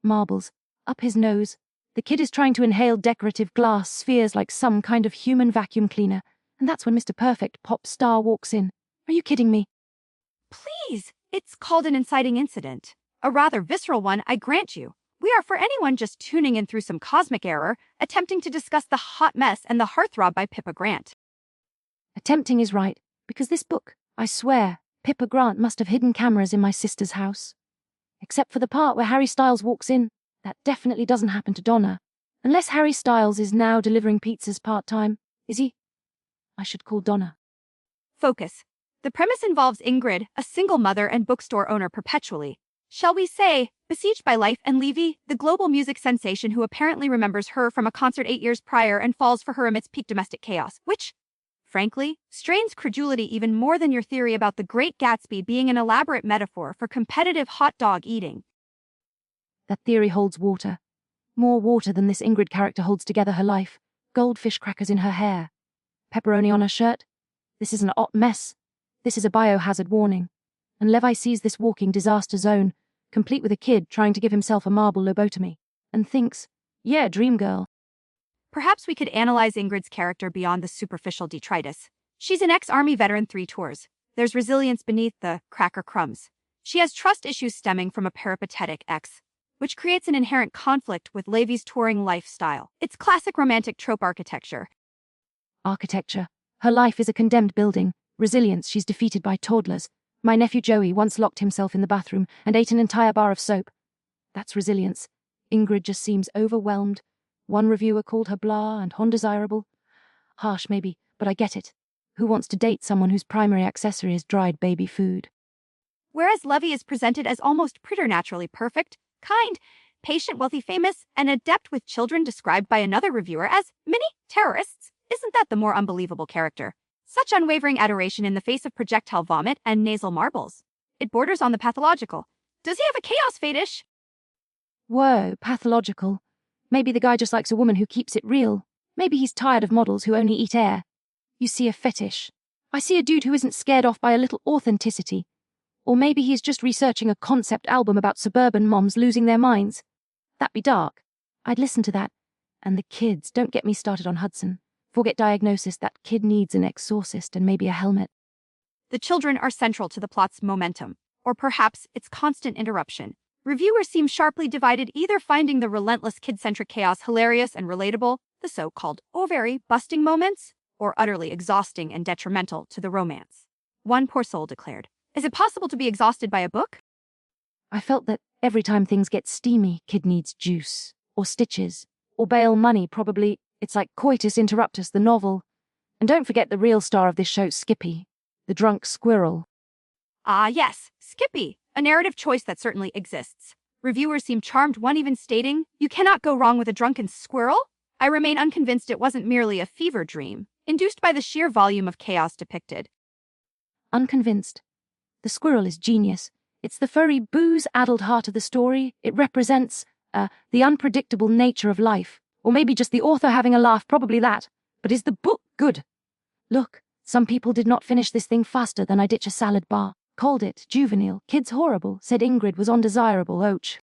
marbles, up his nose. The kid is trying to inhale decorative glass spheres like some kind of human vacuum cleaner, and that's when Mr. Perfect pop star walks in. Are you kidding me? Please, it's called an inciting incident. A rather visceral one, I grant you. We are for anyone just tuning in through some cosmic error, attempting to discuss The Hot Mess and the Heartthrob by Pippa Grant. Attempting is right, because this book, I swear, Pippa Grant must have hidden cameras in my sister's house. Except for the part where Harry Styles walks in, that definitely doesn't happen to Donna. Unless Harry Styles is now delivering pizzas part-time, is he? I should call Donna. Focus. The premise involves Ingrid, a single mother and bookstore owner perpetually. Shall we say, besieged by life, and Levi, the global music sensation who apparently remembers her from a concert 8 years prior and falls for her amidst peak domestic chaos, which, frankly, strains credulity even more than your theory about the Great Gatsby being an elaborate metaphor for competitive hot dog eating. That theory holds water. More water than this Ingrid character holds together her life. Goldfish crackers in her hair. Pepperoni on her shirt. This is an hot mess. This is a biohazard warning. And Levi sees this walking disaster zone, complete with a kid trying to give himself a marble lobotomy, and thinks, yeah, dream girl. Perhaps we could analyze Ingrid's character beyond the superficial detritus. She's an ex-army veteran 3 tours. There's resilience beneath the cracker crumbs. She has trust issues stemming from a peripatetic ex, which creates an inherent conflict with Levi's touring lifestyle. It's classic romantic trope architecture. Architecture. Her life is a condemned building. Resilience, she's defeated by toddlers. My nephew Joey once locked himself in the bathroom and ate an entire bar of soap. That's resilience. Ingrid just seems overwhelmed. One reviewer called her blah and undesirable. Harsh maybe, but I get it. Who wants to date someone whose primary accessory is dried baby food? Whereas Levi is presented as almost preternaturally perfect, kind, patient, wealthy, famous, and adept with children described by another reviewer as mini terrorists, isn't that the more unbelievable character? Such unwavering adoration in the face of projectile vomit and nasal marbles. It borders on the pathological. Does he have a chaos fetish? Whoa, pathological. Maybe the guy just likes a woman who keeps it real. Maybe he's tired of models who only eat air. You see a fetish. I see a dude who isn't scared off by a little authenticity. Or maybe he's just researching a concept album about suburban moms losing their minds. That'd be dark. I'd listen to that. And the kids, don't get me started on Hudson. Forget diagnosis, that kid needs an exorcist and maybe a helmet. The children are central to the plot's momentum, or perhaps its constant interruption. Reviewers seem sharply divided, either finding the relentless kid-centric chaos hilarious and relatable, the so-called ovary-busting moments, or utterly exhausting and detrimental to the romance. One poor soul declared, "Is it possible to be exhausted by a book?" I felt that every time things get steamy, kid needs juice, or stitches, or bail money probably. It's like coitus interruptus, the novel. And don't forget the real star of this show, Skippy, the drunk squirrel. Ah yes, Skippy, a narrative choice that certainly exists. Reviewers seem charmed, one even stating, "You cannot go wrong with a drunken squirrel." I remain unconvinced it wasn't merely a fever dream, induced by the sheer volume of chaos depicted. Unconvinced. The squirrel is genius. It's the furry, booze-addled heart of the story. It represents, the unpredictable nature of life. Or maybe just the author having a laugh, probably that. But is the book good? Look, some people did not finish this thing faster than I ditch a salad bar. Called it juvenile, kids horrible, said Ingrid was undesirable, ouch.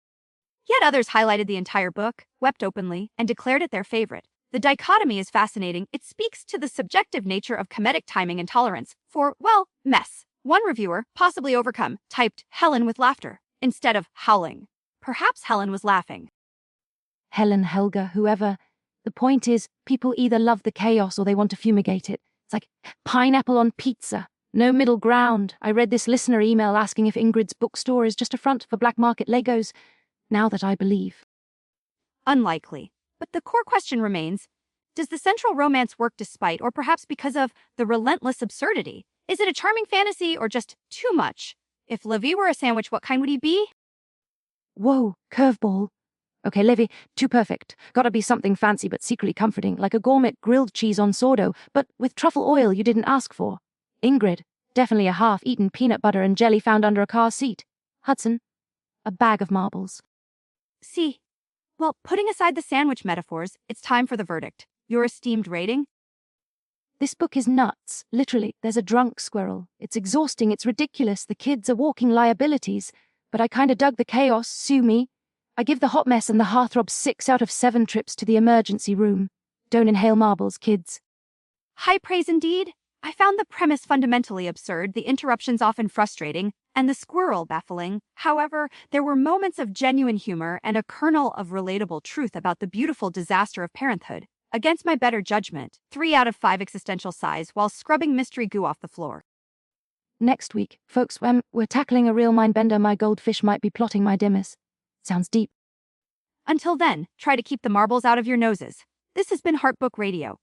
Yet others highlighted the entire book, wept openly, and declared it their favorite. The dichotomy is fascinating. It speaks to the subjective nature of comedic timing and tolerance for, well, mess. One reviewer, possibly overcome, typed Helen with laughter instead of howling. Perhaps Helen was laughing. Helen, Helga, whoever. The point is, people either love the chaos or they want to fumigate it. It's like pineapple on pizza. No middle ground. I read this listener email asking if Ingrid's bookstore is just a front for black market Legos. Now that I believe. Unlikely. But the core question remains, does the central romance work despite or perhaps because of the relentless absurdity? Is it a charming fantasy or just too much? If Levi were a sandwich, what kind would he be? Whoa, curveball. Okay, Levi, too perfect. Gotta be something fancy but secretly comforting, like a gourmet grilled cheese on sourdough, but with truffle oil you didn't ask for. Ingrid, definitely a half-eaten peanut butter and jelly found under a car seat. Hudson, a bag of marbles. See. Well, putting aside the sandwich metaphors, it's time for the verdict. Your esteemed rating? This book is nuts. Literally, there's a drunk squirrel. It's exhausting, it's ridiculous, the kids are walking liabilities. But I kinda dug the chaos, sue me. I give the hot mess and the heartthrob 6 out of 7 trips to the emergency room. Don't inhale marbles, kids. High praise indeed. I found the premise fundamentally absurd, the interruptions often frustrating, and the squirrel baffling. However, there were moments of genuine humor and a kernel of relatable truth about the beautiful disaster of parenthood. Against my better judgment, 3 out of 5 existential sighs while scrubbing mystery goo off the floor. Next week, folks, we're tackling a real mind-bender. My goldfish might be plotting my dimness. Sounds deep. Until then, try to keep the marbles out of your noses. This has been Heartbook Radio.